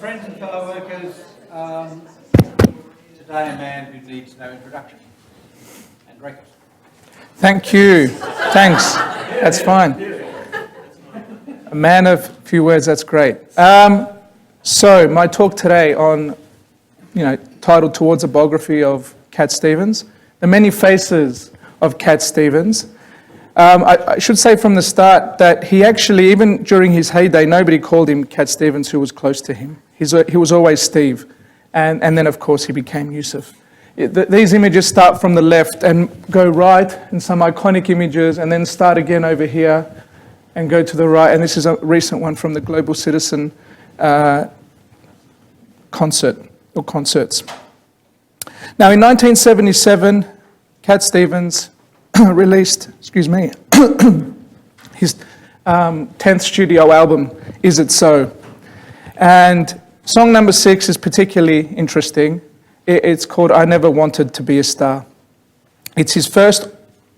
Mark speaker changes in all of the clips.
Speaker 1: Friends and fellow workers, today a man who needs no introduction, Andrekos.
Speaker 2: Thank you. Thanks. That's fine. A man of few words, that's great. So my talk today on, titled Towards a Biography of Cat Stevens, the many faces of Cat Stevens. I should say from the start that he actually, even during his heyday, nobody called him Cat Stevens who was close to him. He was always Steve. And then, of course, he became Yusuf. These images start from the left and go right, and some iconic images, and then start again over here and go to the right. And this is a recent one from the Global Citizen concerts. Now, in 1977, Cat Stevens released, his 10th studio album, Is It So? And song number 6 is particularly interesting. It's called I Never Wanted to Be a Star. It's his first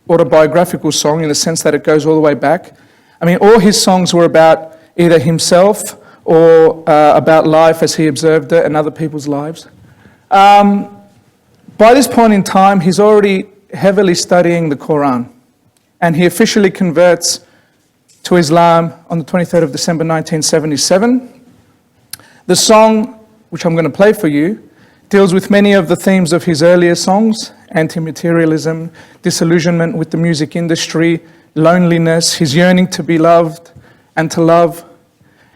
Speaker 2: autobiographical song in the sense that it goes all the way back. I mean, all his songs were about either himself or about life as he observed it and other people's lives. By this point in time, he's already heavily studying the Quran, and he officially converts to Islam on the 23rd of December 1977. The song, which I'm going to play for you, deals with many of the themes of his earlier songs: anti-materialism, disillusionment with the music industry, loneliness, his yearning to be loved and to love,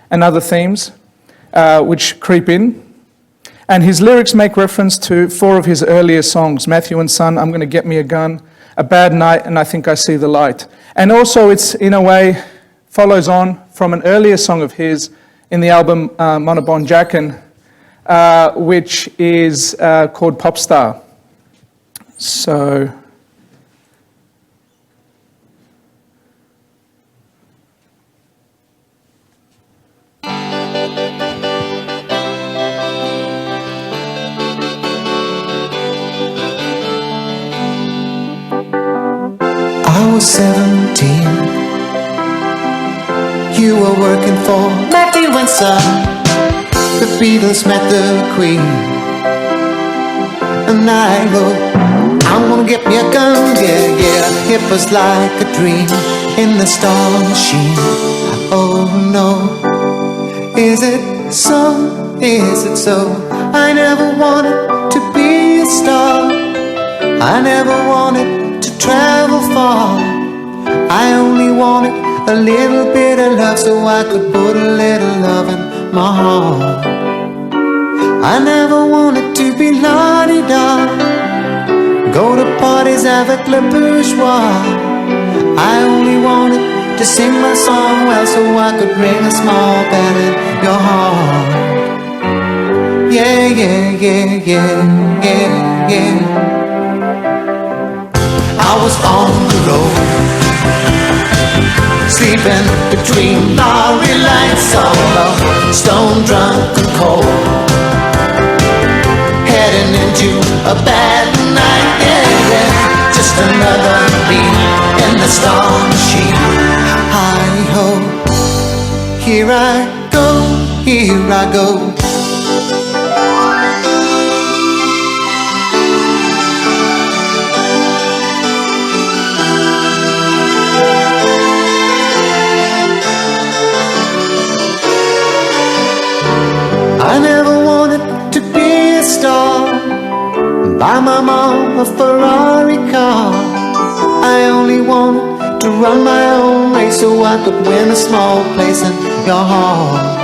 Speaker 2: and other themes which creep in. And his lyrics make reference to 4 of his earlier songs: Matthew and Son, I'm Gonna Get Me a Gun, A Bad Night, and I Think I See the Light. And also it's, in a way, follows on from an earlier song of his in the album Monobon Jackin, which is called Pop Star. So,
Speaker 3: I was 17. You were working for Matthew and Son. The Beatles met the Queen. And I wrote, I'm gonna get me a gun, yeah. It was like a dream in the star machine. Oh no, is it so? Is it so? I never wanted to be a star. I never wanted to travel far. I only wanted a little bit of love so I could put a little love in my heart. I never wanted to be la-di-da, go to parties avec le bourgeois. I only wanted to sing my song well so I could ring a small bell in your heart. Yeah, yeah, yeah, yeah, yeah, yeah. I was on the road, sleeping between lorry lights, all alone, stone drunk and cold, heading into a bad night, yeah. Just another beat in the star machine. Hi-ho, here I go, here I go. I never wanted to be a star, buy my mom a Ferrari car. I only wanted to run my own race so I could win a small place in your heart.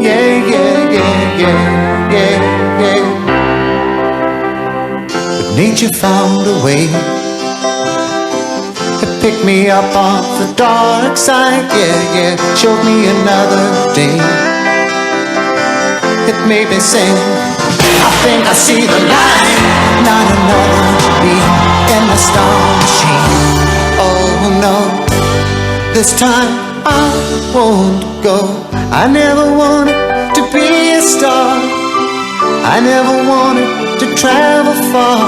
Speaker 3: Yeah, yeah, yeah, yeah, yeah, yeah. But nature found a way to pick me up off the dark side, yeah, yeah. Showed me another day. It made me sing, I think I see the light. Not another beat in the star machine. Oh no, this time I won't go. I never wanted to be a star. I never wanted to travel far.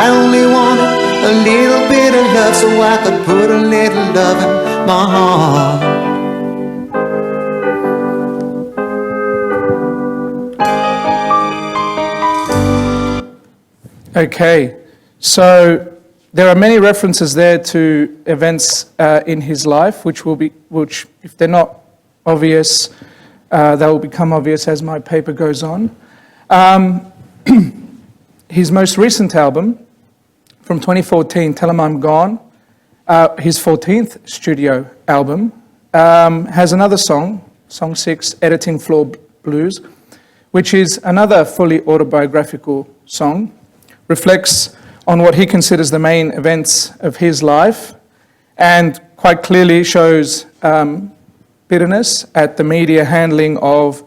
Speaker 3: I only wanted a little bit of love so I could put a little love in my heart.
Speaker 2: Okay, so there are many references there to events in his life, which if they're not obvious, they will become obvious as my paper goes on. His most recent album, from 2014, Tell 'Em I'm Gone, his 14th studio album, has another song, Song 6, Editing Floor Blues, which is another fully autobiographical song, reflects on what he considers the main events of his life, and quite clearly shows bitterness at the media handling of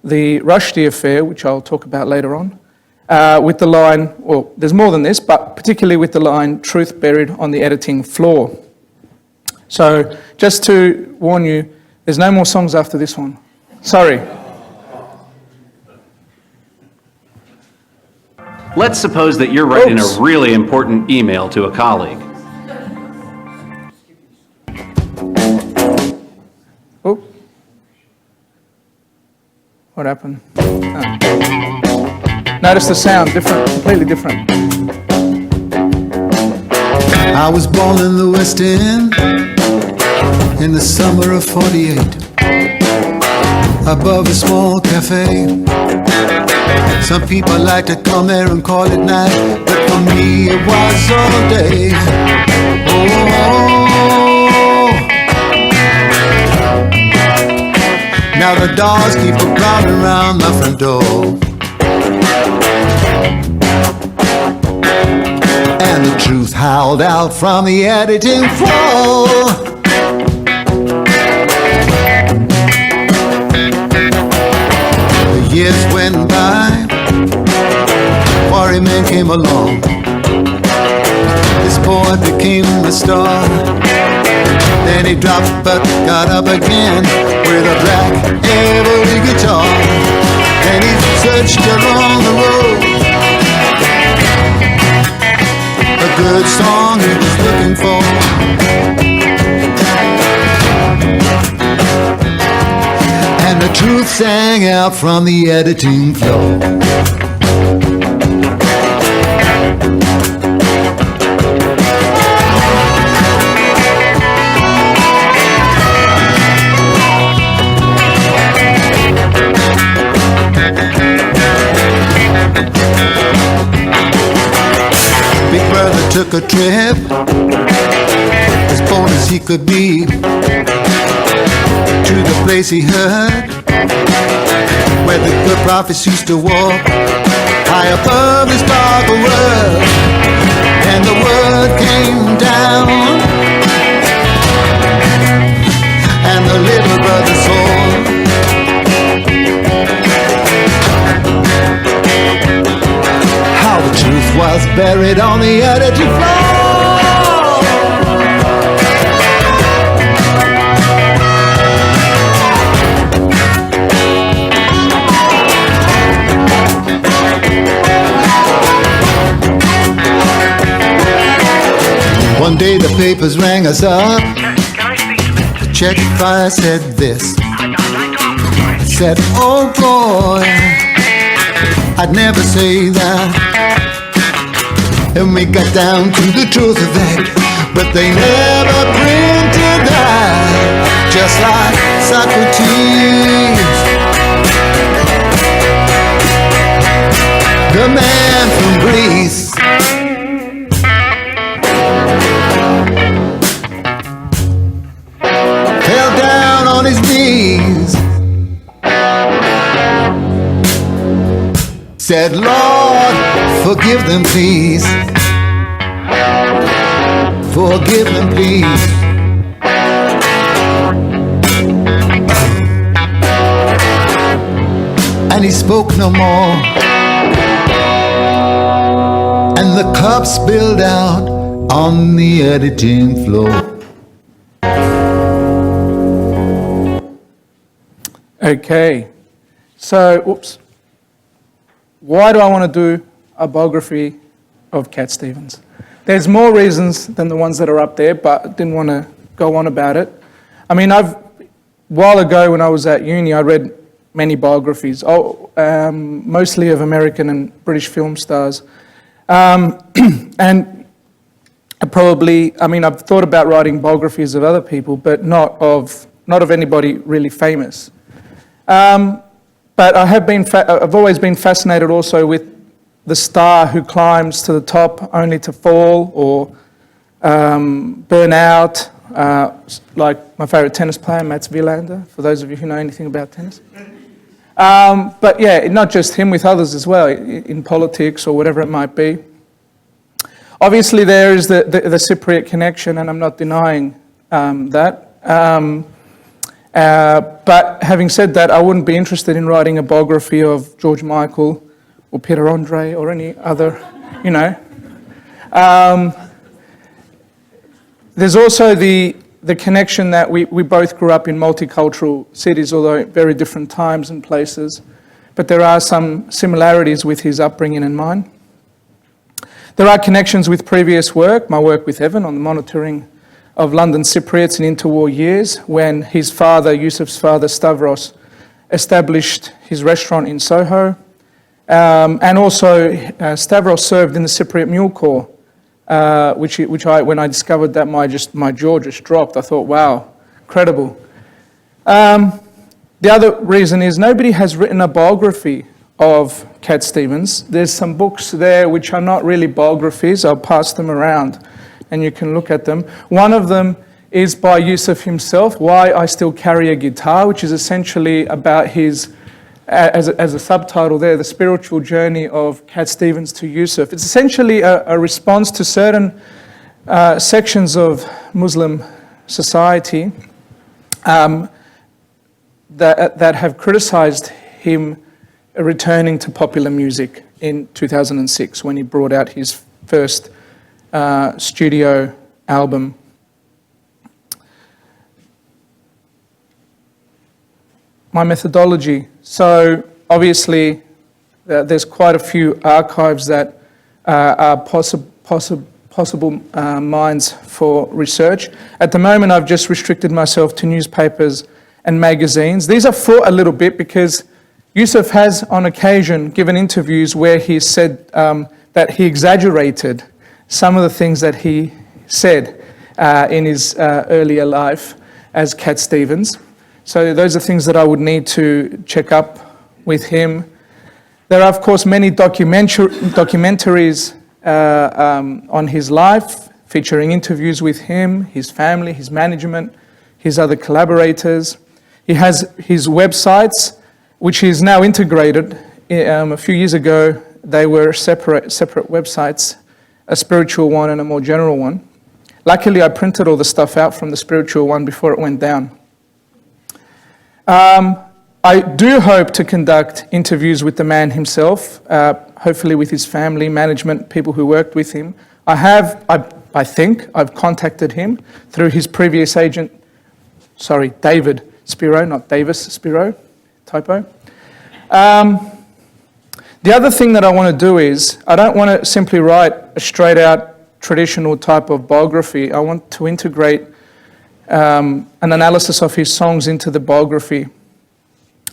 Speaker 2: the Rushdie affair, which I'll talk about later on, with the line, well, there's more than this, but particularly with the line, truth buried on the editing floor. So just to warn you, there's no more songs after this one. Sorry.
Speaker 4: Let's suppose that you're writing a really important email to a colleague.
Speaker 2: Oh. What happened? Oh. Notice the sound, different, completely different.
Speaker 3: I was born in the West End in the summer of '48, above a small cafe. Some people like to come there and call it night, but for me it was all day. Oh, now the dogs keep a prowling around my front door, and the truth howled out from the editing floor. The years went by, Quarryman came along. This boy became a star. Then he dropped but got up again with a black Everly guitar. And he searched along the road, a good song he was looking for. And the truth sang out from the editing floor. Big brother took a trip, as bold as he could be, to the place he heard, where the good prophets used to walk, high above his darker world. And the word came down, and the little brother saw how the truth was buried on the editing floor. One day the papers rang us up. The check fire said this. It said, oh boy, I'd never say that. And we got down to the truth of that, but they never printed that. Just like Socrates, the man from Greece. Fell down on his knees, said, Lord, forgive them please. Forgive them please. And he spoke no more, and the cup spilled out on the editing floor.
Speaker 2: Okay, so, whoops. Why do I want to do a biography of Cat Stevens? There's more reasons than the ones that are up there, but I didn't want to go on about it. I mean, a while ago when I was at uni, I read many biographies, mostly of American and British film stars. And probably, I mean, I've thought about writing biographies of other people, but not of anybody really famous. But I've always been fascinated also with the star who climbs to the top only to fall or burn out, like my favourite tennis player, Mats Wilander, for those of you who know anything about tennis. But yeah, not just him, with others as well, in politics or whatever it might be. Obviously there is the Cypriot connection, and I'm not denying that. But having said that, I wouldn't be interested in writing a biography of George Michael or Peter Andre or any other, you know. There's also the connection that we both grew up in multicultural cities, although at very different times and places. But there are some similarities with his upbringing and mine. There are connections with previous work, my work with Evan on the monitoring of London Cypriots in interwar years, when his father, Yusuf's father, Stavros, established his restaurant in Soho. And also Stavros served in the Cypriot Mule Corps, which when I discovered that, my jaw just dropped. I thought, wow, incredible. The other reason is nobody has written a biography of Cat Stevens. There's some books there which are not really biographies. I'll pass them around and you can look at them. One of them is by Yusuf himself, Why I Still Carry a Guitar, which is essentially about his, as a subtitle there, the spiritual journey of Cat Stevens to Yusuf. It's essentially a response to certain sections of Muslim society that have criticized him returning to popular music in 2006 when he brought out his first studio album. My methodology. So obviously there's quite a few archives that are possible minds for research. At the moment I've just restricted myself to newspapers and magazines. These are for a little bit because Yusuf has on occasion given interviews where he said that he exaggerated some of the things that he said in his earlier life as Cat Stevens. So those are things that I would need to check up with him. There are, of course, many documentaries on his life, featuring interviews with him, his family, his management, his other collaborators. He has his websites, which is now integrated. A few years ago, they were separate websites, a spiritual one and a more general one. Luckily, I printed all the stuff out from the spiritual one before it went down. I do hope to conduct interviews with the man himself, hopefully with his family, management, people who worked with him. I think I've contacted him through his previous agent, David Spiro, not Davis Spiro, typo. The other thing that I want to do is, I don't want to simply write a straight out traditional type of biography. I want to integrate an analysis of his songs into the biography.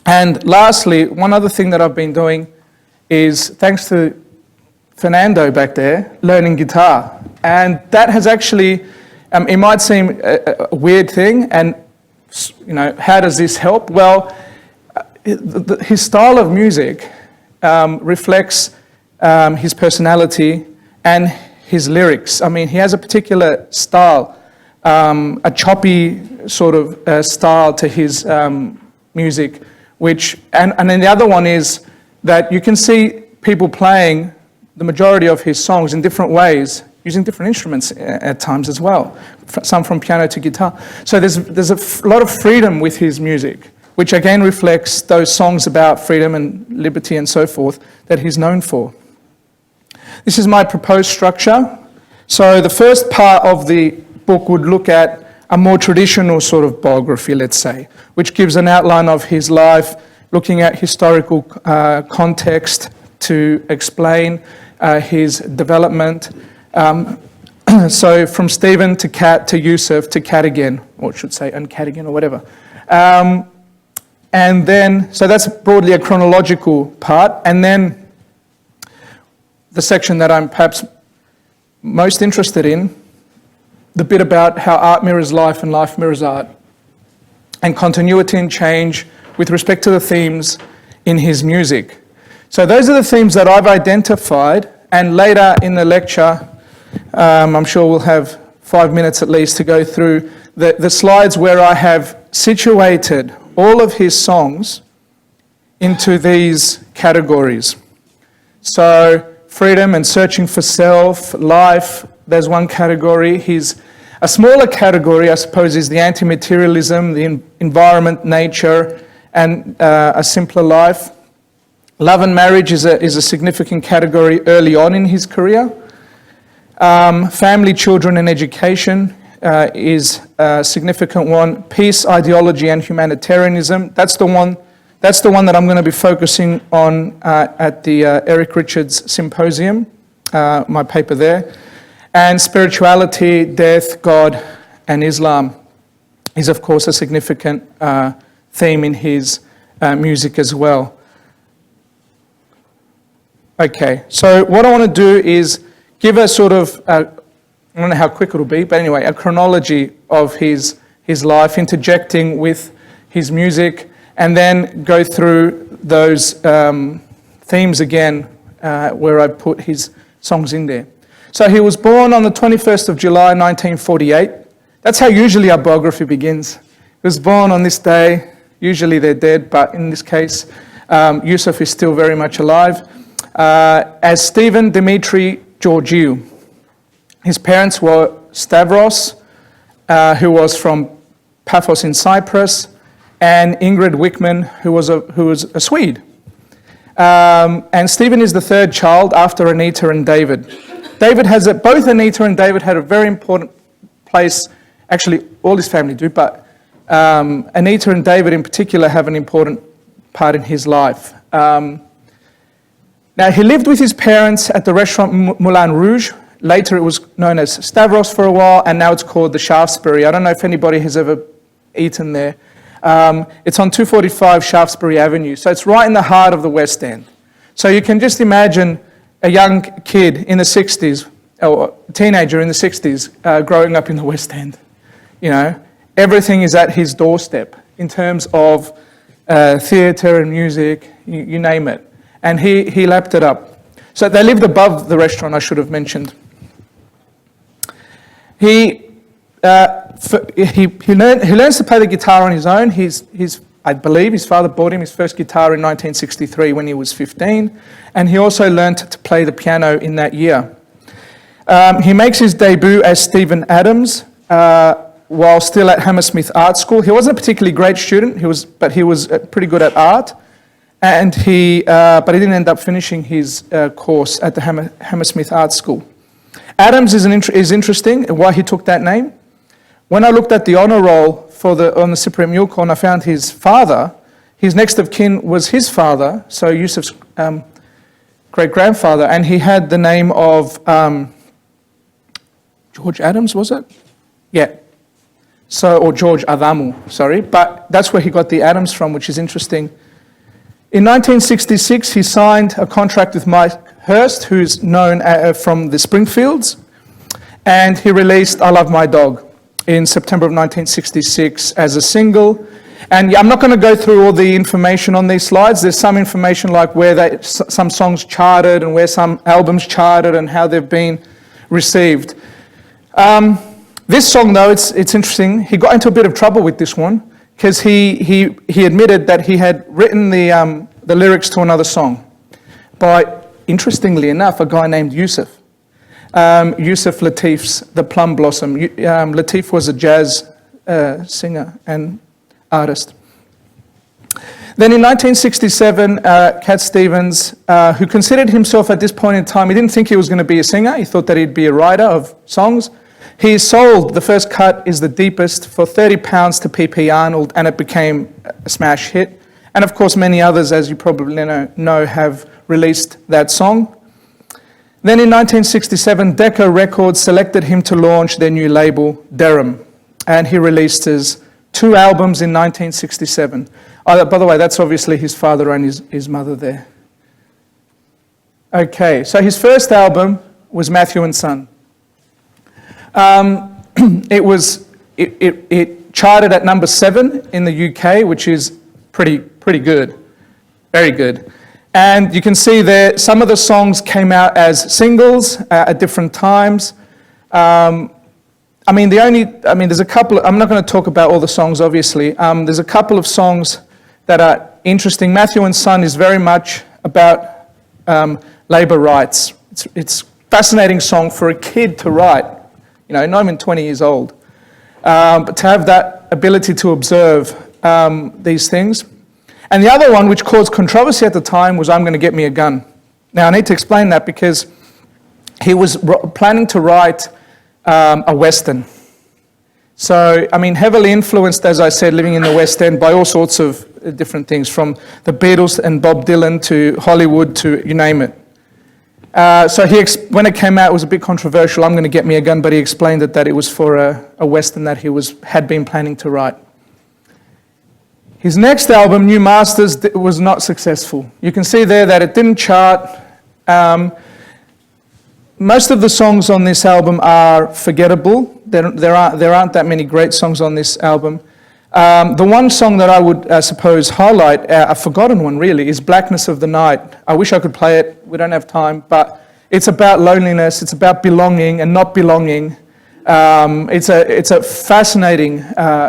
Speaker 2: And lastly, one other thing that I've been doing is, thanks to Fernando back there, learning guitar. And that has actually, it might seem a weird thing, and you know, how does this help? Well, his style of music reflects his personality and his lyrics. I mean, he has a particular style, a choppy sort of style to his music, and then the other one is that you can see people playing the majority of his songs in different ways, using different instruments at times as well, some from piano to guitar. So there's a lot of freedom with his music, which again reflects those songs about freedom and liberty and so forth that he's known for. This is my proposed structure. So the first part of the book would look at a more traditional sort of biography, let's say, which gives an outline of his life, looking at historical context to explain his development. So from Stephen to Cat to Yusuf to Cat again, or I should say Uncat again or whatever. And then, so that's broadly a chronological part. And then the section that I'm perhaps most interested in, the bit about how art mirrors life and life mirrors art, and continuity and change with respect to the themes in his music. So those are the themes that I've identified, and later in the lecture, I'm sure we'll have 5 minutes at least to go through the slides where I have situated all of his songs into these categories. So freedom and searching for self, life, there's one category. A smaller category, I suppose, is the anti-materialism, the environment, nature, and a simpler life. Love and marriage is a significant category early on in his career. Family, children, and education is a significant one. Peace, ideology, and humanitarianism. That's the one that I'm going to be focusing on at the Eric Richards Symposium, my paper there. And spirituality, death, God, and Islam is, of course, a significant theme in his music as well. Okay, so what I want to do is give a sort of, I don't know how quick it'll be, but anyway, a chronology of his life, interjecting with his music, and then go through those themes again where I put his songs in there. So he was born on the 21st of July, 1948. That's how usually our biography begins. He was born on this day. Usually they're dead, but in this case, Yusuf is still very much alive. As Stephen Dimitri Georgiou. His parents were Stavros, who was from Paphos in Cyprus, and Ingrid Wickman, who was a Swede. And Stephen is the third child after Anita and David. Both Anita and David had a very important place. Actually, all his family do, but Anita and David in particular have an important part in his life. Now, he lived with his parents at the restaurant Moulin Rouge. Later, it was known as Stavros for a while, and now it's called the Shaftesbury. I don't know if anybody has ever eaten there. It's on 245 Shaftesbury Avenue, so it's right in the heart of the West End. So you can just imagine a young kid in the 60s, or a teenager in the 60s, growing up in the West End. You know, everything is at his doorstep in terms of theatre and music, you name it. And he lapped it up. So they lived above the restaurant, I should have mentioned. He learns to play the guitar on his own. I believe his father bought him his first guitar in 1963 when he was 15, and he also learned to play the piano in that year. He makes his debut as Stephen Adams while still at Hammersmith Art School. He wasn't a particularly great student, but he was pretty good at art, and but he didn't end up finishing his course at the Hammersmith Art School. Adams is interesting, why he took that name. When I looked at the honour roll on the Cypriot Mule Corn, I found his father. His next of kin was his father, so Yusuf's great-grandfather, and he had the name of George Adams, was it? Yeah. Or George Adamu, sorry. But that's where he got the Adams from, which is interesting. In 1966, he signed a contract with Mike Hurst, who's known from the Springfields, and he released I Love My Dog in September of 1966 as a single. And I'm not going to go through all the information on these slides. There's some information like where some songs charted and where some albums charted and how they've been received. This song, though, it's interesting. He got into a bit of trouble with this one because he admitted that he had written the lyrics to another song by, interestingly enough, a guy named Yusuf. Yusuf Lateef's The Plum Blossom. Lateef was a jazz singer and artist. Then in 1967, Cat Stevens, who considered himself at this point in time, he didn't think he was going to be a singer, he thought that he'd be a writer of songs. He sold The First Cut Is the Deepest for £30 to P.P. Arnold, and it became a smash hit. And of course, many others, as you probably know, have released that song. Then in 1967, Decca Records selected him to launch their new label, Derham, and he released his 2 albums in 1967. By the way, that's obviously his father and his mother there. Okay, so his first album was Matthew and Son. It charted at number 7 in the UK, which is pretty good, very good. And you can see there some of the songs came out as singles at different times. There's a couple. I'm not going to talk about all the songs, obviously. There's a couple of songs that are interesting. Matthew and Son is very much about labour rights. It's a fascinating song for a kid to write, not even 20 years old. But to have that ability to observe these things. And the other one, which caused controversy at the time, was I'm Going to Get Me a Gun. Now, I need to explain that because he was planning to write a Western. So, heavily influenced, as I said, living in the West End by all sorts of different things, from the Beatles and Bob Dylan to Hollywood to you name it. So when it came out, it was a bit controversial, I'm Going to Get Me a Gun, but he explained that it was for a Western that he had been planning to write. His next album, New Masters, was not successful. You can see there that it didn't chart. Most of the songs on this album are forgettable. There aren't that many great songs on this album. The one song that I would suppose highlight, a forgotten one really, is Blackness of the Night. I wish I could play it. We don't have time, but it's about loneliness. It's about belonging and not belonging. It's a fascinating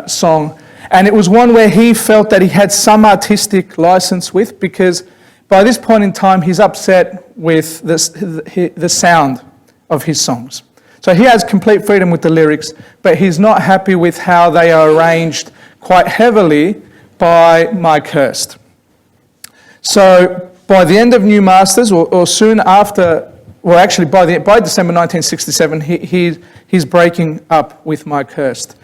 Speaker 2: song. And it was one where he felt that he had some artistic license with, because by this point in time, he's upset with the sound of his songs. So he has complete freedom with the lyrics, but he's not happy with how they are arranged quite heavily by Mike Hurst. So by the end of New Masters, or soon after, well actually by December 1967, he's breaking up with Mike Hurst.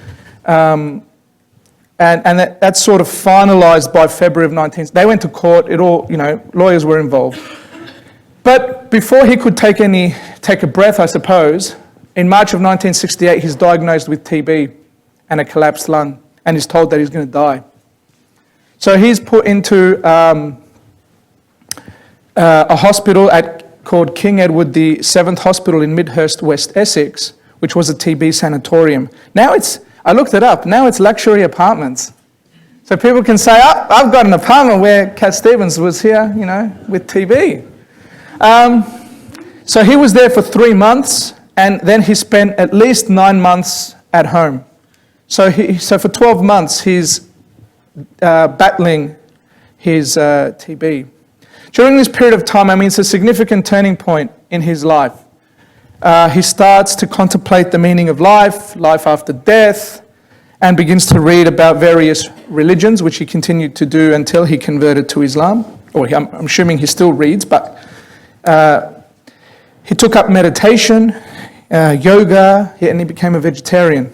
Speaker 2: And that's sort of finalised by February of 19... They went to court, lawyers were involved. But before he could take a breath, I suppose, in March of 1968, he's diagnosed with TB and a collapsed lung, and he's told that he's going to die. So he's put into a hospital called King Edward VII Hospital in Midhurst, West Essex, which was a TB sanatorium. I looked it up. Now it's luxury apartments. So people can say, I've got an apartment where Cat Stevens was here, with TB. So he was there for 3 months, and then he spent at least 9 months at home. So for 12 months, he's battling his TB. During this period of time, it's a significant turning point in his life. He starts to contemplate the meaning of life after death, and begins to read about various religions, which he continued to do until he converted to Islam. I'm assuming he still reads, but he took up meditation, yoga, and he became a vegetarian.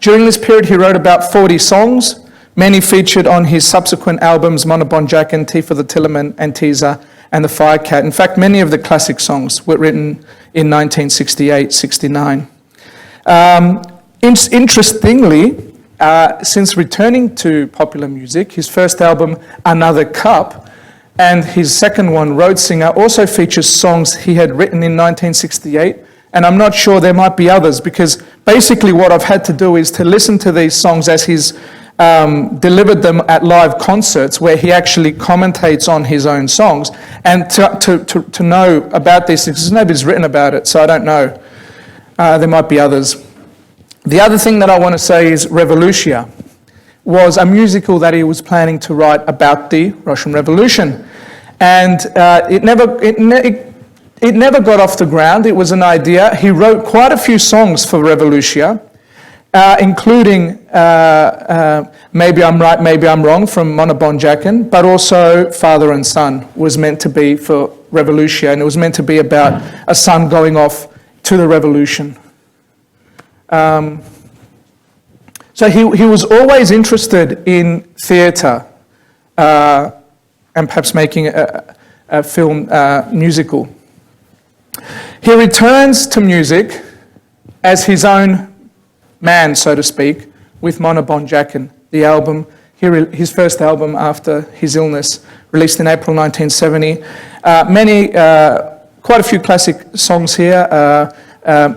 Speaker 2: During this period, he wrote about 40 songs. Many featured on his subsequent albums, Monobon Jackin, Tea for the Tillerman, and Teaser, and The Firecat. In fact, many of the classic songs were written in 1968-69. Interestingly, since returning to popular music, his first album, Another Cup, and his second one, Road Singer, also features songs he had written in 1968, and I'm not sure there might be others, because basically what I've had to do is to listen to these songs as he's delivered them at live concerts, where he actually commentates on his own songs, and to know about these things, because nobody's written about it, so I don't know. There might be others. The other thing that I want to say is Revolution was a musical that he was planning to write about the Russian Revolution, and it never got off the ground. It was an idea. He wrote quite a few songs for Revolution, including Maybe I'm Right, Maybe I'm Wrong from Monobon Jackin, but also Father and Son was meant to be for Revolution, and it was meant to be about a son going off to the revolution. So he was always interested in theatre and perhaps making a film musical. He returns to music as his own man, so to speak, with Monobon Jackin, the album his first album after his illness, released in April 1970. Quite a few classic songs here.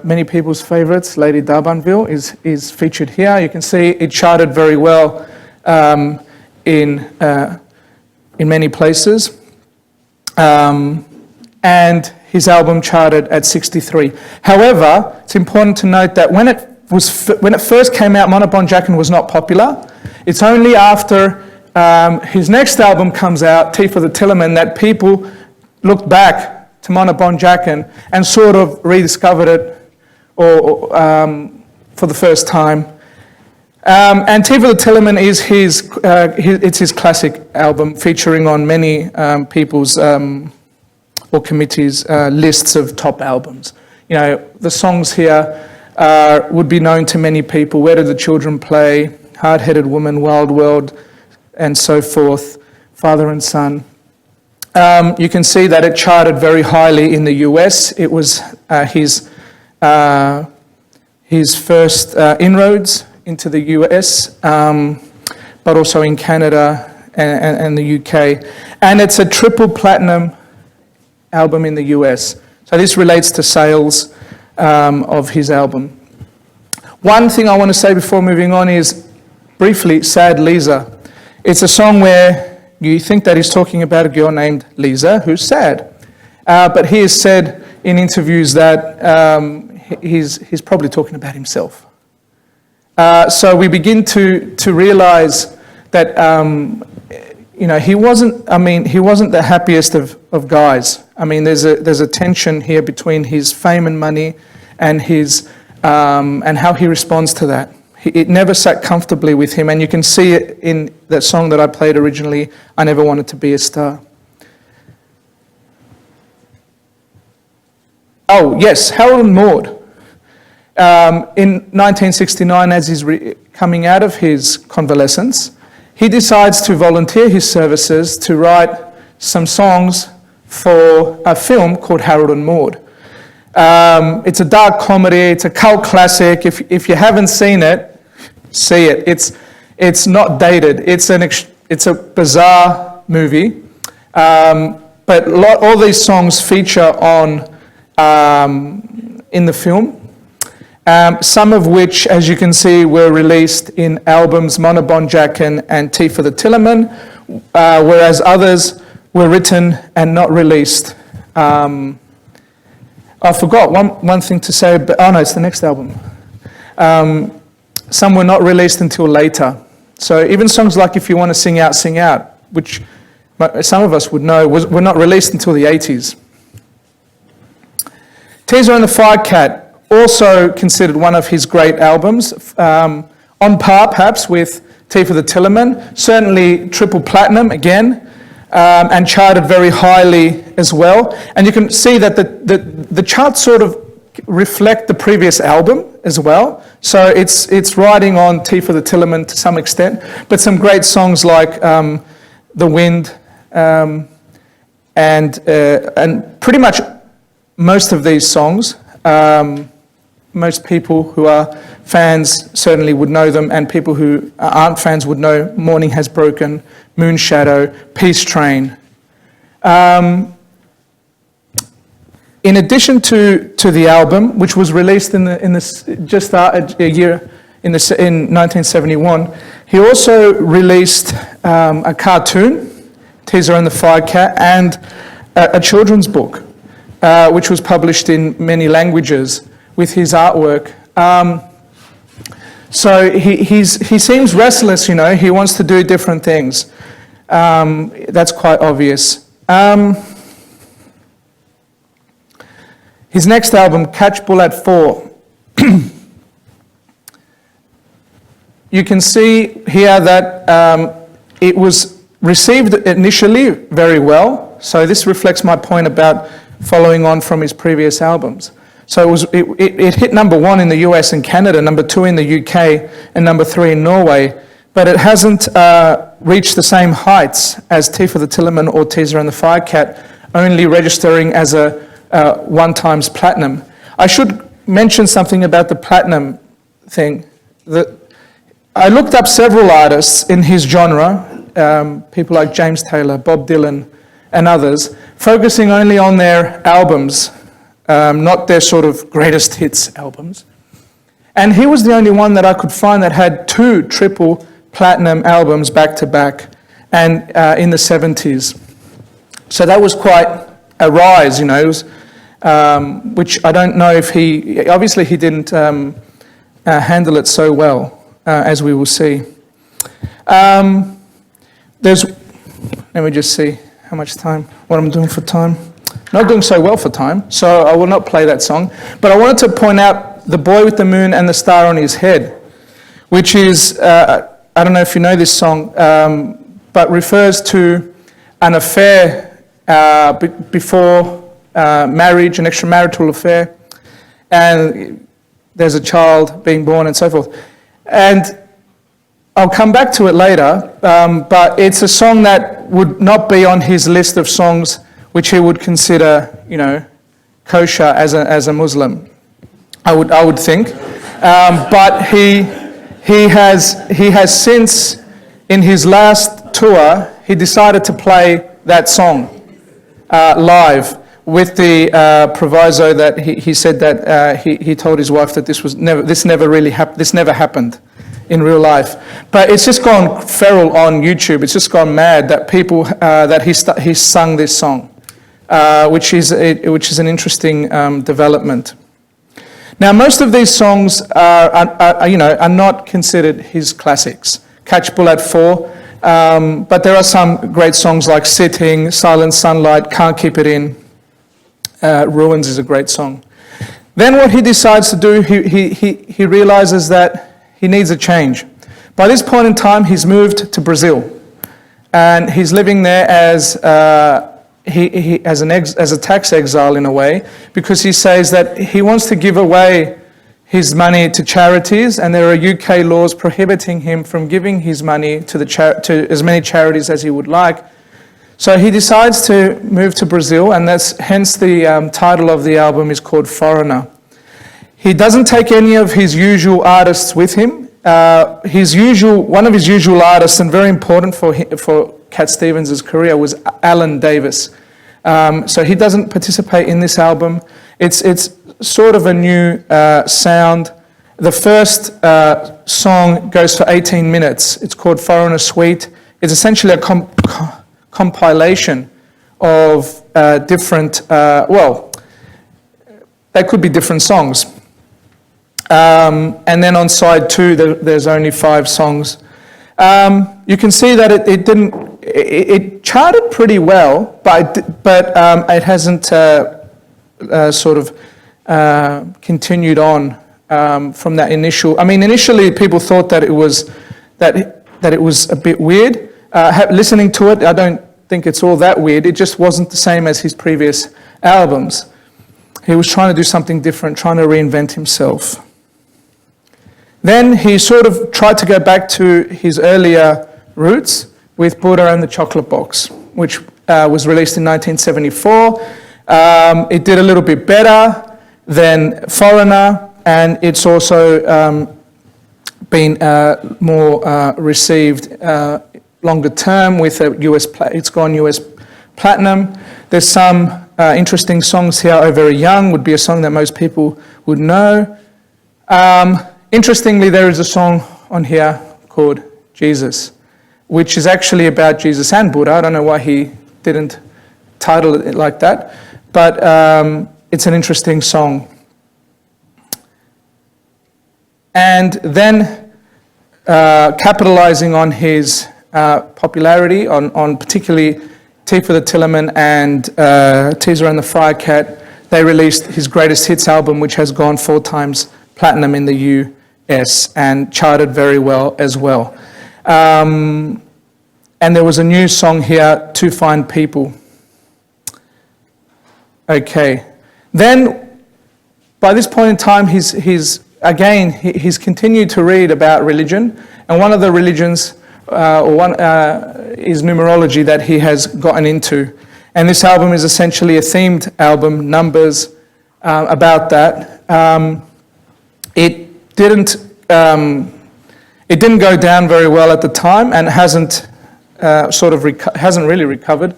Speaker 2: Many people's favourites, Lady D'Urbanville, is featured here. You can see it charted very well in many places. And his album charted at 63. However, it's important to note that when it first came out, Mona Bonjakin was not popular. It's only after his next album comes out, Tea for the Tillerman, that people looked back to Mona Bonjakin and sort of rediscovered it for the first time. And Tea for the Tillerman is his classic album, featuring on many people's or committees' lists of top albums. You know, the songs here would be known to many people: Where Do the Children Play, Hard-Headed Woman, Wild World, and so forth, Father and Son. You can see that it charted very highly in the US. It was his first inroads into the US, but also in Canada and the UK. And it's a triple platinum album in the US. So this relates to sales of his album. One thing I want to say before moving on is, briefly, Sad Lisa. It's a song where you think that he's talking about a girl named Lisa who's sad. But he has said in interviews that he's probably talking about himself. So we begin to realize that he wasn't the happiest of guys. I mean, there's a tension here between his fame and money and his and how he responds to that. It never sat comfortably with him, and you can see it in that song that I played originally, I Never Wanted to Be a Star. Oh, yes, Harold and Maude. In 1969, as he's coming out of his convalescence, he decides to volunteer his services to write some songs for a film called Harold and Maude. It's a dark comedy, it's a cult classic. If you haven't seen it, see it. It's not dated. It's a bizarre movie, but all these songs feature in the film. Some of which, as you can see, were released in albums Mona Bonjakin and Tea for the Tillerman, whereas others were written and not released. I forgot one thing to say, but oh no, it's the next album. Some were not released until later. So even songs like If You Want to Sing Out, which some of us would know, were not released until the 80s. Teaser and the Firecat, also considered one of his great albums, on par perhaps with Tea for the Tillerman, certainly triple platinum again, and charted very highly as well. And you can see that the charts sort of reflect the previous album as well. So it's riding on Tea for the Tillerman to some extent, but some great songs like The Wind, and pretty much most of these songs, most people who are fans certainly would know them, and people who aren't fans would know Morning Has Broken, Moon Shadow, Peace Train. In addition to the album, which was released in 1971, he also released a cartoon, Teaser and the Firecat, and a children's book, which was published in many languages with his artwork. So he seems restless, he wants to do different things. That's quite obvious. His next album, Catch Bull at 4. You can see here that it was received initially very well. So this reflects my point about following on from his previous albums. So it hit number 1 in the US and Canada, number 2 in the UK, and number 3 in Norway. But it hasn't reached the same heights as Tea for the Tillerman or Teaser and the Firecat, only registering as a 1 times platinum. I should mention something about the platinum thing. I looked up several artists in his genre, people like James Taylor, Bob Dylan, and others, focusing only on their albums, not their sort of greatest hits albums. And he was the only one that I could find that had 2 triple platinum albums back to back, and in the 70s. So that was quite a rise, you know, it was, which I don't know if obviously he didn't handle it so well, as we will see. Let me just see how much time, what I'm doing for time. Not doing so well for time, so I will not play that song. But I wanted to point out The Boy with the Moon and the Star on His Head, which is, I don't know if you know this song, but refers to an affair before marriage, an extramarital affair, and there's a child being born and so forth. And I'll come back to it later, but it's a song that would not be on his list of songs which he would consider, you know, kosher as a Muslim, I would think. But he has since, in his last tour, he decided to play that song live, with the proviso that he said that he told his wife that this never happened in real life. But it's just gone feral on YouTube. It's just gone mad that people that he sung this song, which is an interesting development. Now, most of these songs are not considered his classics. Catch Bull at 4, but there are some great songs like Sitting, Silent Sunlight, Can't Keep It In. Ruins is a great song. Then what he decides to do, he realizes that he needs a change. By this point in time, he's moved to Brazil, and he's living there as a tax exile in a way, because he says that he wants to give away his money to charities, and there are UK laws prohibiting him from giving his money to as many charities as he would like. So he decides to move to Brazil, and that's hence the title of the album is called Foreigner. He doesn't take any of his usual artists with him. One of his usual artists, and very important for Cat Stevens' career, was Alan Davis. So he doesn't participate in this album. It's sort of a new sound. The first song goes for 18 minutes. It's called Foreigner Suite. It's essentially a compilation of different, they could be different songs. And then on side 2, there's only 5 songs. You can see that it charted pretty well, but it hasn't sort of continued on from that initial. I mean, initially people thought that it was a bit weird. Listening to it, I don't think it's all that weird. It just wasn't the same as his previous albums. He was trying to do something different, trying to reinvent himself. Then he sort of tried to go back to his earlier roots with Buddha and the Chocolate Box, which was released in 1974. It did a little bit better than Foreigner, and it's also been more received longer term with a it's gone US platinum. There's some interesting songs here. Oh Very Young would be a song that most people would know. Interestingly, there is a song on here called Jesus, which is actually about Jesus and Buddha. I don't know why he didn't title it like that, but it's an interesting song. And then capitalizing on his popularity, on particularly Tea for the Tillerman and Teaser and the Firecat, they released his greatest hits album, which has gone 4 times platinum in the US and charted very well as well. And there was a new song here, To Find People. Okay. Then, by this point in time, he's continued to read about religion, and one of the religions is numerology that he has gotten into. And this album is essentially a themed album, Numbers, about that. It It didn't go down very well at the time and hasn't really recovered.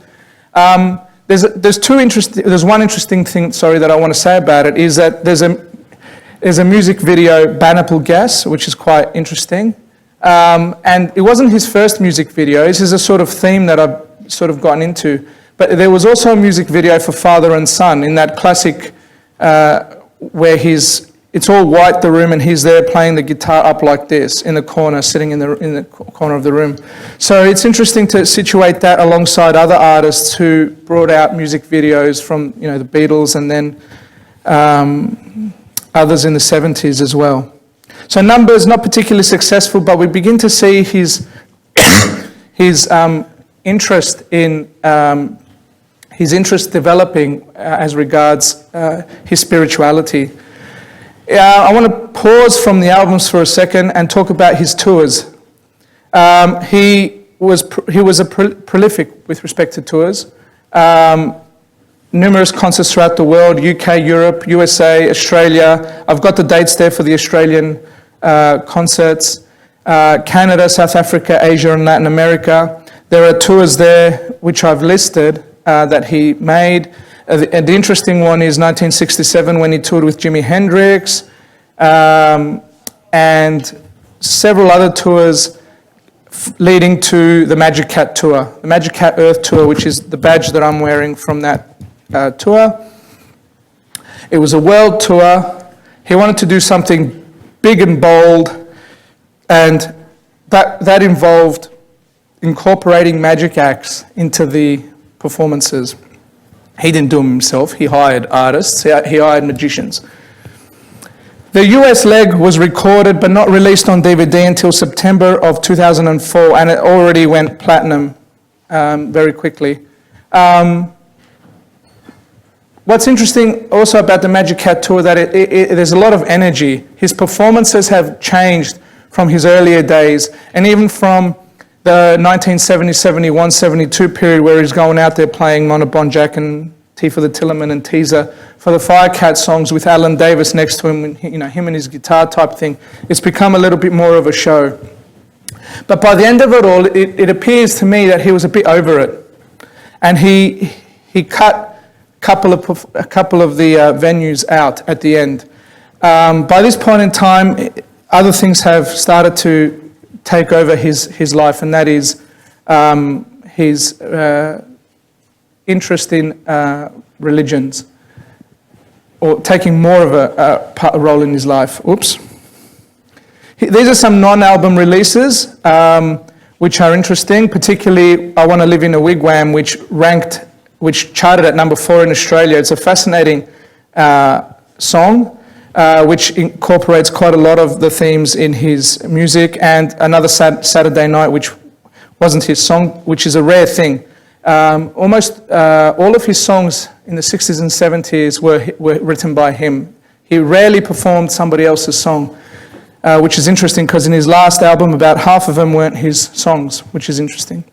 Speaker 2: There's one interesting thing, that I want to say about it, is that there's a music video, Banapal Gas, which is quite interesting. And it wasn't his first music video. This is a sort of theme that I've sort of gotten into. But there was also a music video for Father and Son in that classic where it's all white, the room, and he's there playing the guitar up like this in the corner, sitting in the corner of the room. So it's interesting to situate that alongside other artists who brought out music videos from, the Beatles and then others in the 70s as well. So Numbers, not particularly successful, but we begin to see his interest developing as regards his spirituality. I want to pause from the albums for a second and talk about his tours. He was prolific with respect to tours. Numerous concerts throughout the world, UK, Europe, USA, Australia. I've got the dates there for the Australian concerts. Canada, South Africa, Asia and Latin America. There are tours there which I've listed that he made. The interesting one is 1967 when he toured with Jimi Hendrix, and several other tours leading to the Magic Cat tour, the Magic Cat Earth tour, which is the badge that I'm wearing from that tour. It was a world tour. He wanted to do something big and bold, and that involved incorporating magic acts into the performances. He didn't do them himself. He hired artists. He hired magicians. The US leg was recorded but not released on DVD until September of 2004, and it already went platinum very quickly. What's interesting also about the Magic Cat tour, that there's a lot of energy. His performances have changed from his earlier days, and even from the 1970, 71, 72 period where he's going out there playing Monauban Jack and Tea for the Tillerman and Teaser for the Firecat songs with Alan Davis next to him, him and his guitar type thing. It's become a little bit more of a show. But by the end of it all, it appears to me that he was a bit over it. And he cut a couple of the venues out at the end. By this point in time, other things have started to take over his life, and that is his interest in religions, or taking more of a role in his life. Oops. These are some non-album releases which are interesting, particularly I Want to Live in a Wigwam, which charted at number 4 in Australia. It's a fascinating song, which incorporates quite a lot of the themes in his music, and Another Saturday Night, which wasn't his song, which is a rare thing. Almost all of his songs in the 60s and 70s were written by him. He rarely performed somebody else's song, which is interesting because in his last album, about half of them weren't his songs, which is interesting.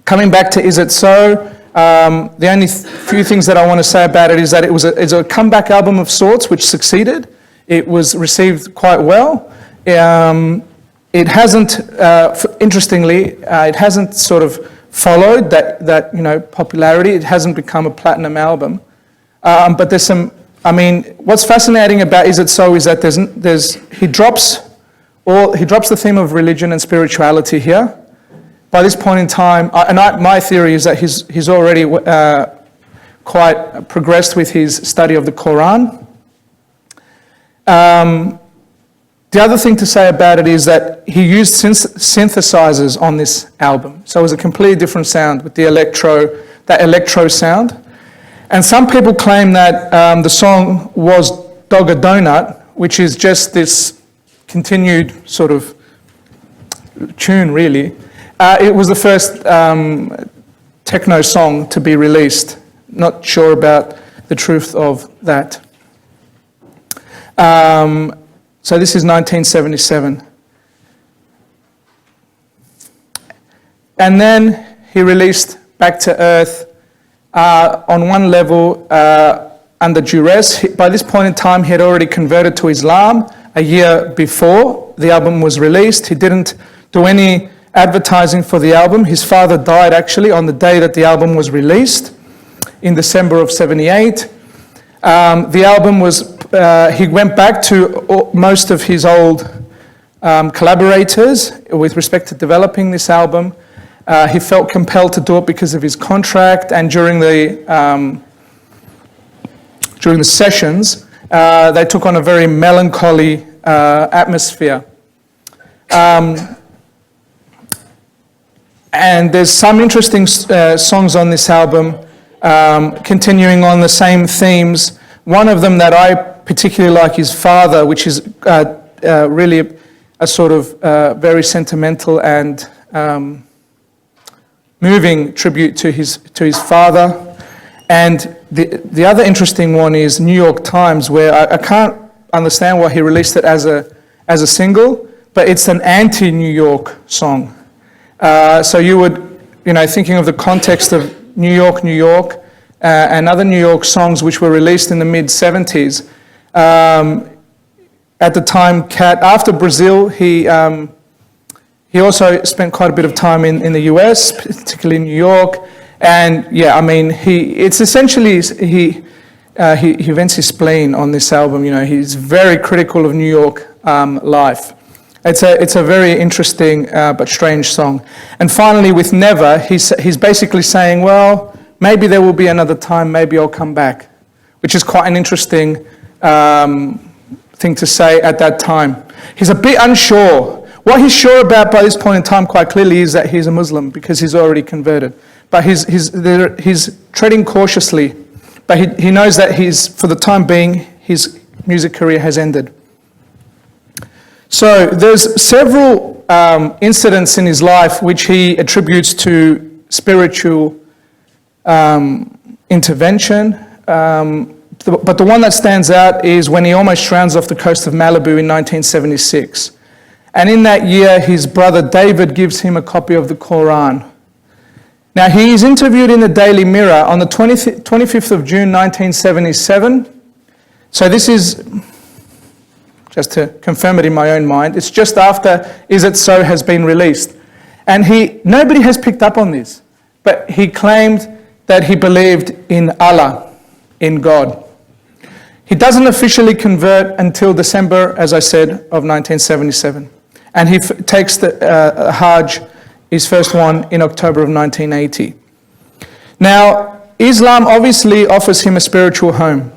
Speaker 2: Coming back to Is It So? The only few things that I want to say about it is that it's a comeback album of sorts, which succeeded. It was received quite well. It hasn't, interestingly, it hasn't sort of followed that popularity. It hasn't become a platinum album. But there's some, what's fascinating about Is It So is that he drops the theme of religion and spirituality here. By this point in time, my theory is that he's already quite progressed with his study of the Quran. The other thing to say about it is that he used synthesizers on this album. So it was a completely different sound with that electro sound. And some people claim that the song was Dog a Donut, which is just this continued sort of tune, really. It was the first techno song to be released. Not sure about the truth of that. So this is 1977. And then he released Back to Earth on one level under duress. By this point in time, he had already converted to Islam a year before the album was released. He didn't do any advertising for the album. His father died actually on the day that the album was released in December of 78. The album was, he went back to most of his old collaborators with respect to developing this album. He felt compelled to do it because of his contract, and during the sessions, they took on a very melancholy atmosphere. And there's some interesting songs on this album, continuing on the same themes. One of them that I particularly like is Father, which is really a sort of very sentimental and moving tribute to his father. And the other interesting one is New York Times, where I can't understand why he released it as a single, but it's an anti-New York song. So you would, thinking of the context of New York, and other New York songs which were released in the mid-70s. At the time, Cat, after Brazil, he also spent quite a bit of time in the US, particularly New York. And yeah, I mean, it's essentially, he vents his spleen on this album. He's very critical of New York life. It's a very interesting but strange song. And finally, with Never, he's basically saying, well, maybe there will be another time, maybe I'll come back, which is quite an interesting thing to say at that time. He's a bit unsure. What he's sure about by this point in time quite clearly is that he's a Muslim because he's already converted. But he's treading cautiously. But he knows that for the time being, his music career has ended. So there's several incidents in his life which he attributes to spiritual intervention. But the one that stands out is when he almost drowns off the coast of Malibu in 1976. And in that year, his brother David gives him a copy of the Quran. Now, he is interviewed in the Daily Mirror on the 25th of June, 1977. So this is, just to confirm it in my own mind, it's just after Is It So has been released. And nobody has picked up on this, but he claimed that he believed in Allah, in God. He doesn't officially convert until December, as I said, of 1977. And he takes the Hajj, his first one, in October of 1980. Now, Islam obviously offers him a spiritual home.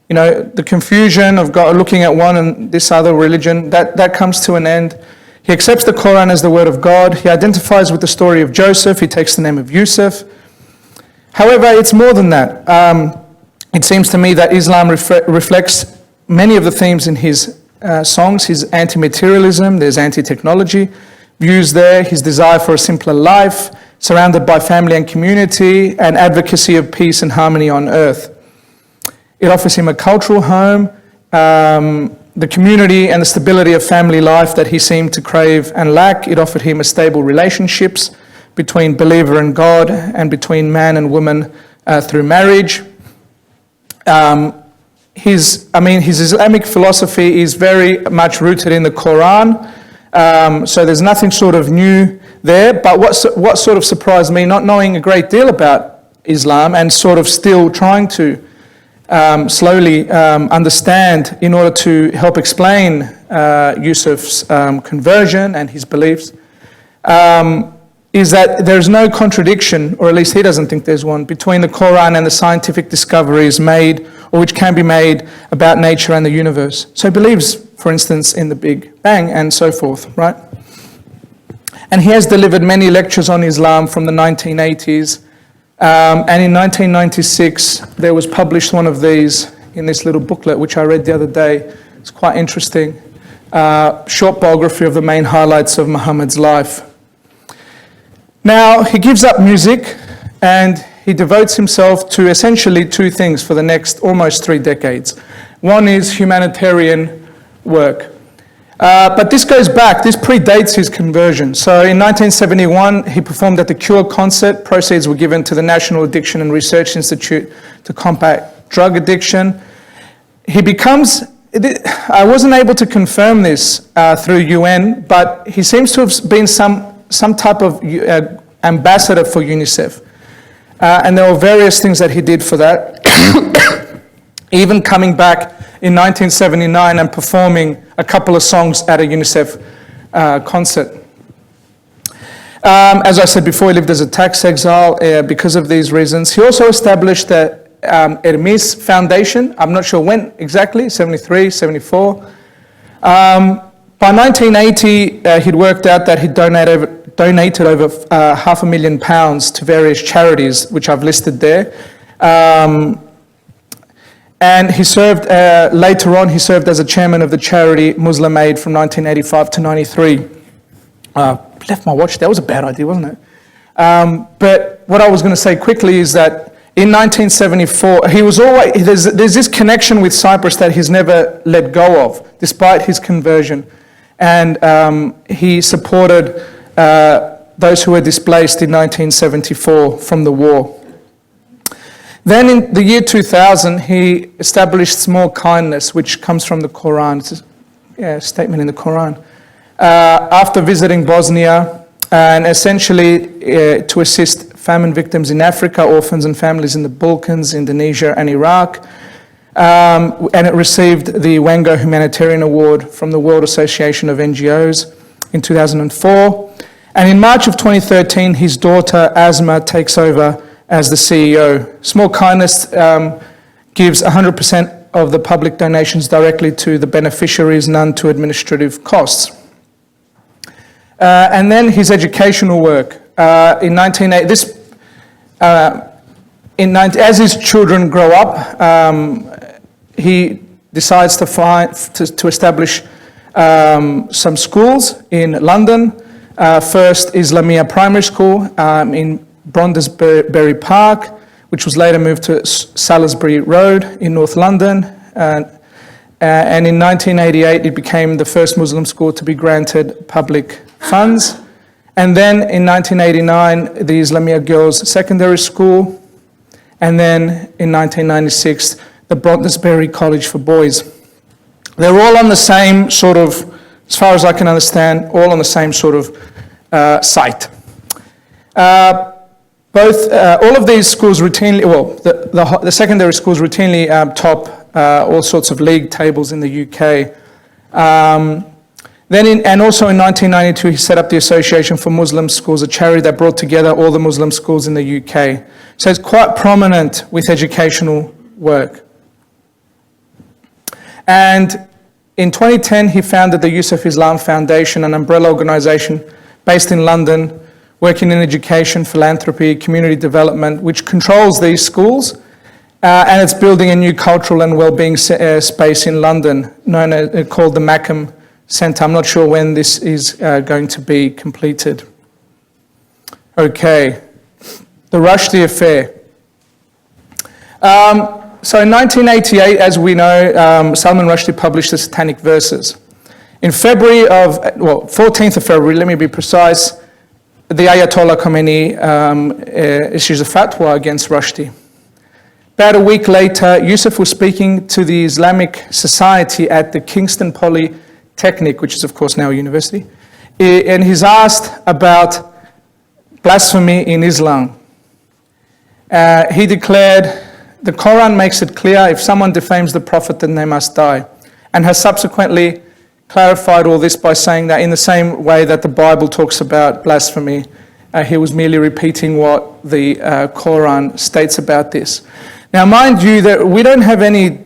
Speaker 2: The confusion of God, looking at one and this other religion, that comes to an end. He accepts the Quran as the word of God. He identifies with the story of Joseph. He takes the name of Yusuf. However, it's more than that. It seems to me that Islam reflects many of the themes in his songs. His anti-materialism, there's anti-technology views there, his desire for a simpler life, surrounded by family and community, and advocacy of peace and harmony on earth. It offers him a cultural home, the community and the stability of family life that he seemed to crave and lack. It offered him a stable relationships between believer and God and between man and woman through marriage. His Islamic philosophy is very much rooted in the Quran, so there's nothing sort of new there. But what sort of surprised me, not knowing a great deal about Islam and sort of still trying to slowly understand in order to help explain Yusuf's conversion and his beliefs, is that there's no contradiction, or at least he doesn't think there's one, between the Quran and the scientific discoveries made, or which can be made, about nature and the universe. So he believes, for instance, in the Big Bang and so forth, right? And he has delivered many lectures on Islam from the 1980s. And in 1996, there was published one of these in this little booklet, which I read the other day. It's quite interesting. Short biography of the main highlights of Muhammad's life. Now, he gives up music and he devotes himself to essentially two things for the next almost 3 decades. One is humanitarian work. But this goes back, this predates his conversion. So in 1971, he performed at the Cure concert. Proceeds were given to the National Addiction and Research Institute to combat drug addiction. He becomes I wasn't able to confirm this through UN, but he seems to have been some type of ambassador for UNICEF. And there were various things that he did for that, even coming back in 1979 and performing a couple of songs at a UNICEF concert. As I said before, he lived as a tax exile because of these reasons. He also established the Hermes Foundation. I'm not sure when exactly, 73, 74. By 1980, he'd worked out that he'd donated over £500,000 to various charities, which I've listed there. And he served, later on, he served as a chairman of the charity Muslim Aid from 1985 to 93. Left my watch, that was a bad idea, wasn't it? But what I was going to say quickly is that in 1974, he was always, there's this connection with Cyprus that he's never let go of, despite his conversion. And he supported those who were displaced in 1974 from the war. Then in the year 2000, he established small kindness, which comes from the Quran. It's a statement in the Quran. After visiting Bosnia, and essentially to assist famine victims in Africa, orphans and families in the Balkans, Indonesia and Iraq. And it received the Wango Humanitarian Award from the World Association of NGOs in 2004. And in March of 2013, his daughter Asma takes over as the CEO. Small Kindness gives 100% of the public donations directly to the beneficiaries, none to administrative costs. And then his educational work. As his children grow up, he decides to establish some schools in London. First, Islamia Primary School in Brondesbury Park, which was later moved to Salisbury Road in North London. And in 1988, it became the first Muslim school to be granted public funds. And then in 1989, the Islamia Girls Secondary School. And then in 1996, the Brondesbury College for Boys. They're all on the same sort of, as far as I can understand, all on the same sort of site. All of these schools routinely, the secondary schools routinely top all sorts of league tables in the UK. And also in 1992, he set up the Association for Muslim Schools, a charity that brought together all the Muslim schools in the UK. So it's quite prominent with educational work. And in 2010, he founded the Yusuf Islam Foundation, an umbrella organisation based in London, working in education, philanthropy, community development, which controls these schools. And it's building a new cultural and wellbeing space in London, called the Mackham Centre. I'm not sure when this is going to be completed. Okay, the Rushdie affair. So in 1988, as we know, Salman Rushdie published the Satanic Verses. In 14th of February, let me be precise, the Ayatollah Khomeini issues a fatwa against Rushdie. About a week later, Yusuf was speaking to the Islamic Society at the Kingston Polytechnic, which is of course now a university, and he's asked about blasphemy in Islam. He declared, the Quran makes it clear if someone defames the Prophet then they must die, and has subsequently clarified all this by saying that in the same way that the Bible talks about blasphemy, he was merely repeating what the Quran states about this. Now mind you that we don't have any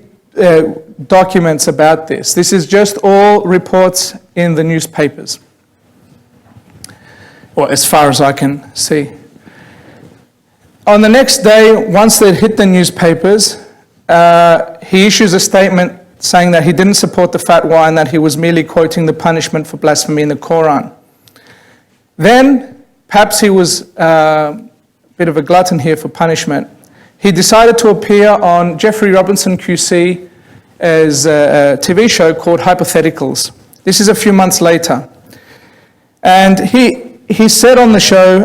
Speaker 2: documents about this. This is just all reports in the newspapers, or as far as I can see. On the next day, once they hit the newspapers, he issues a statement saying that he didn't support the fatwa and that he was merely quoting the punishment for blasphemy in the Quran. Then, perhaps he was a bit of a glutton here for punishment. He decided to appear on Jeffrey Robinson QC's TV show called Hypotheticals. This is a few months later. And he said on the show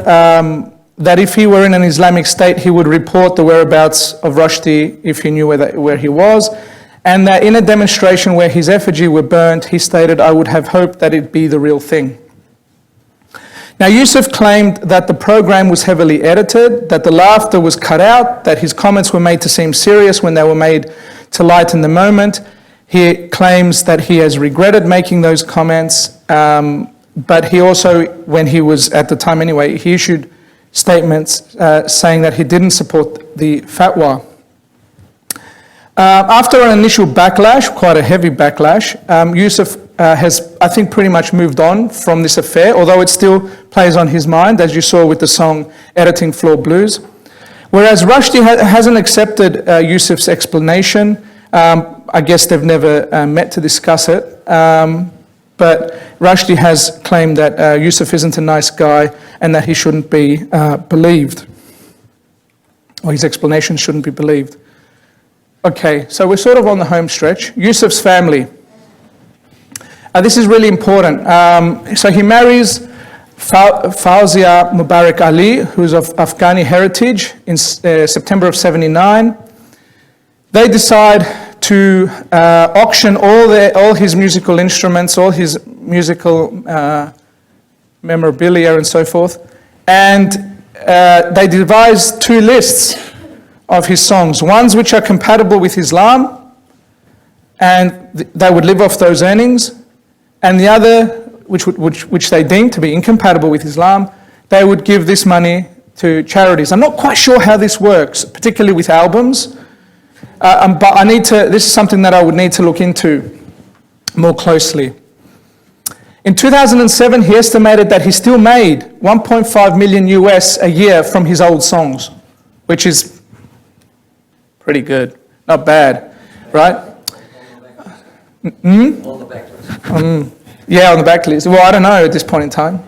Speaker 2: that if he were in an Islamic state, he would report the whereabouts of Rushdie if he knew where he was. and that in a demonstration where his effigy were burnt, he stated, "I would have hoped that it be the real thing." Now, Yusuf claimed that the program was heavily edited, that the laughter was cut out, that his comments were made to seem serious when they were made to lighten the moment. He claims that he has regretted making those comments, but he also, when he was, at the time anyway, he issued statements saying that he didn't support the fatwa. After an initial backlash, quite a heavy backlash, Yusuf has, I think, pretty much moved on from this affair, although it still plays on his mind, as you saw with the song Editing Floor Blues. Whereas Rushdie hasn't accepted Yusuf's explanation. I guess they've never met to discuss it. But Rushdie has claimed that Yusuf isn't a nice guy and that he shouldn't be believed, or his explanation shouldn't be believed. Okay, so we're sort of on the home stretch. Yusuf's family. This is really important. So he marries Fauzia Mubarak Ali, who's of Afghani heritage, in September of '79. They decide to auction all his musical instruments, all his musical memorabilia and so forth, and they devise two lists of his songs, ones which are compatible with Islam, and they would live off those earnings, and the other, which they deemed to be incompatible with Islam, they would give this money to charities. I'm not quite sure how this works, particularly with albums, but this is something that I would need to look into more closely. In 2007, he estimated that he still made 1.5 million US a year from his old songs, which is pretty good, not bad, right?
Speaker 1: On the backlist.
Speaker 2: Yeah, on the backlist. Well, I don't know at this point in time.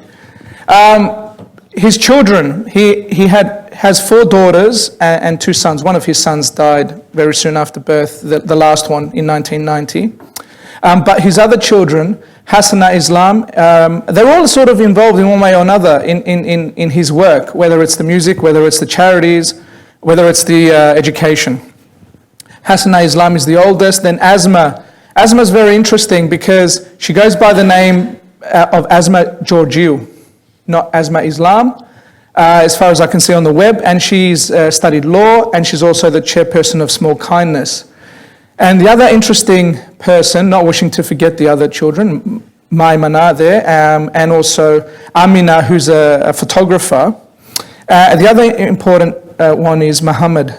Speaker 2: His children, he has 4 daughters and 2 sons. One of his sons died very soon after birth, the last one in 1990. But his other children, Hassana Islam, they're all sort of involved in one way or another in his work, whether it's the music, whether it's the charities, whether it's the education. Hassana Islam is the oldest. Then Asma. Asma is very interesting because she goes by the name of Asma Georgiou, not Asma Islam, as far as I can see on the web. And she's studied law, and she's also the chairperson of Small Kindness. And the other interesting person, not wishing to forget the other children, Maimana there, and also Amina, who's a photographer. The other important one is Muhammad,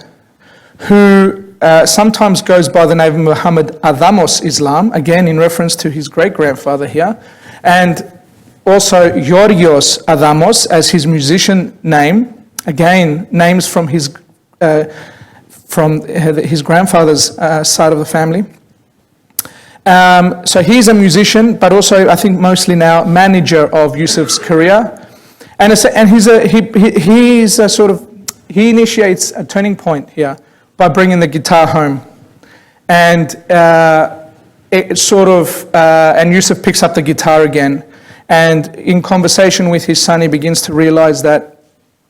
Speaker 2: who sometimes goes by the name of Muhammad Adamos Islam, again in reference to his great-grandfather here, and also Yorios Adamos as his musician name, again names from his grandfather's side of the family. So he's a musician, but also I think mostly now manager of Yusuf's career, and he initiates a turning point here by bringing the guitar home, and and Yusuf picks up the guitar again, and in conversation with his son, he begins to realize that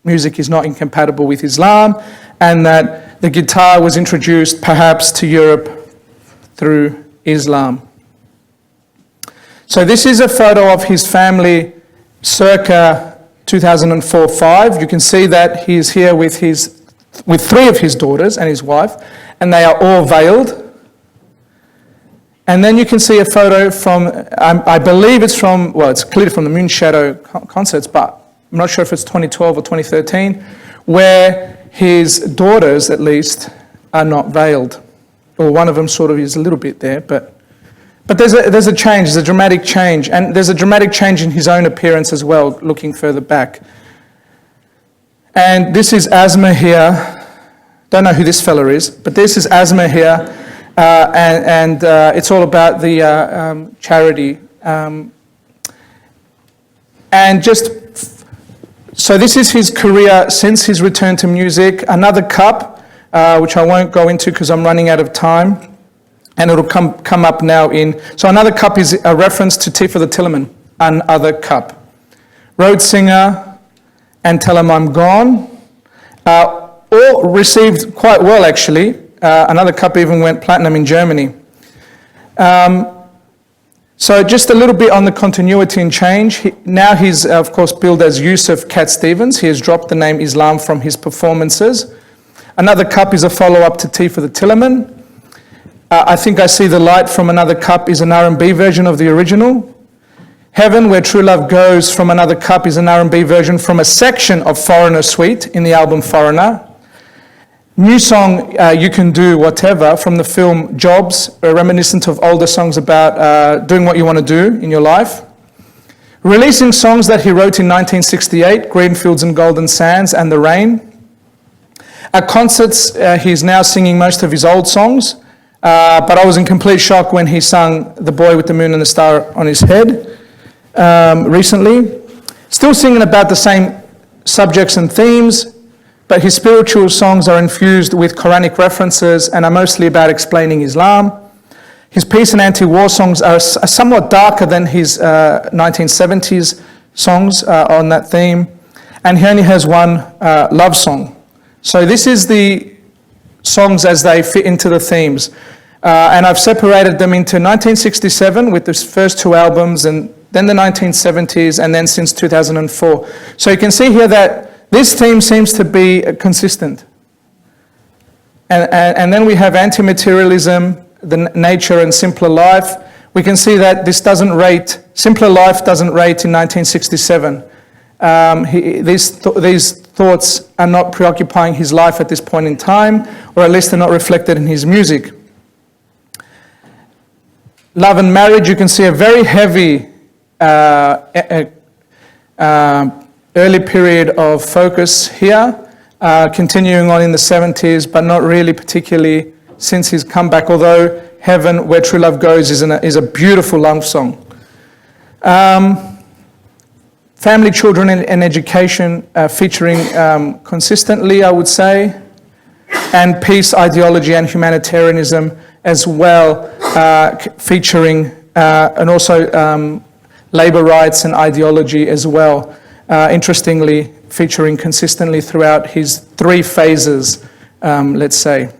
Speaker 2: music is not incompatible with Islam, and that the guitar was introduced perhaps to Europe through Islam. So this is a photo of his family circa 2004-05. You can see that he's here with 3 of his daughters and his wife, and they are all veiled. And then you can see a photo from, I believe it's from, well, it's clearly from the Moonshadow concerts, but I'm not sure if it's 2012 or 2013, where his daughters, at least, are not veiled. Or one of them sort of is a little bit there, but there's a change, there's a dramatic change, and there's a dramatic change in his own appearance as well, looking further back. And this is Asma here. Don't know who this fella is, but this is Asma here, and it's all about the charity. And so this is his career since his return to music. Another cup, which I won't go into because I'm running out of time, and it'll come up now so Another Cup is a reference to Tifa the Tillerman, Another Cup. Road Singer, and Tell 'Em I'm Gone, all received quite well actually. Another cup even went platinum in Germany. So just a little bit on the continuity and change. Now he's, of course, billed as Yusuf Cat Stevens. He has dropped the name Islam from his performances. Another cup is a follow-up to Tea for the Tillerman. I Think I See the Light from Another Cup is an R&B version of the original. Heaven, Where True Love Goes from Another Cup is an R&B version from a section of Foreigner Suite in the album Foreigner. New song, You Can Do Whatever, from the film Jobs, reminiscent of older songs about doing what you want to do in your life. Releasing songs that he wrote in 1968, Greenfields and Golden Sands and The Rain. At concerts, he's now singing most of his old songs, but I was in complete shock when he sung The Boy with the Moon and the Star on His Head recently. Still singing about the same subjects and themes, but his spiritual songs are infused with Quranic references and are mostly about explaining Islam. His peace and anti-war songs are somewhat darker than his 1970s songs on that theme, and he only has one love song. So this is the songs as they fit into the themes. And I've separated them into 1967 with the first two albums, and then the 1970s, and then since 2004. So you can see here that this theme seems to be consistent. And then we have anti-materialism, the nature and simpler life. We can see that this doesn't rate, Simpler Life doesn't rate in 1967. These thoughts are not preoccupying his life at this point in time, or at least they're not reflected in his music. Love and Marriage, you can see a very heavy early period of focus here, continuing on in the 70s, but not really particularly since his comeback, although Heaven, Where True Love Goes is a beautiful love song. Family, Children and Education featuring consistently, I would say, and Peace, Ideology and Humanitarianism as well, featuring, and also labour rights and ideology as well, interestingly featuring consistently throughout his three phases, let's say.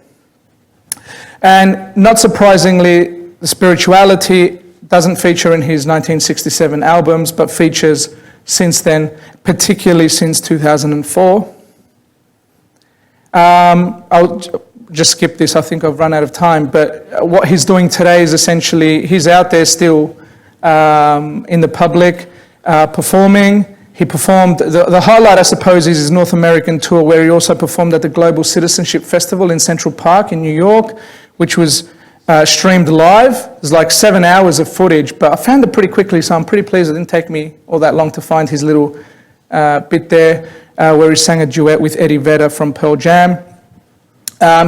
Speaker 2: And not surprisingly, the spirituality doesn't feature in his 1967 albums, but features since then, particularly since 2004. I'll just skip this, I think I've run out of time, but what he's doing today is essentially, he's out there still in the public, performing. He performed, the highlight I suppose is his North American tour, where he also performed at the Global Citizenship Festival in Central Park in New York, which was streamed live. There's like 7 hours of footage, but I found it pretty quickly, so I'm pretty pleased it didn't take me all that long to find his little bit there, where he sang a duet with Eddie Vedder from Pearl Jam.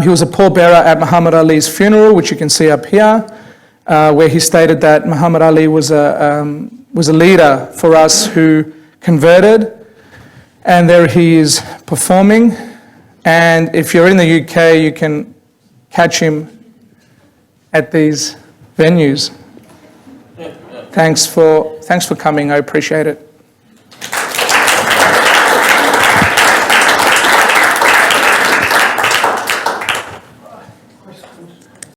Speaker 2: He was a pallbearer at Muhammad Ali's funeral, which you can see up here, where he stated that Muhammad Ali was a leader for us who converted, and there he is performing. And if you're in the UK, you can catch him at these venues. Thanks for coming, I appreciate it.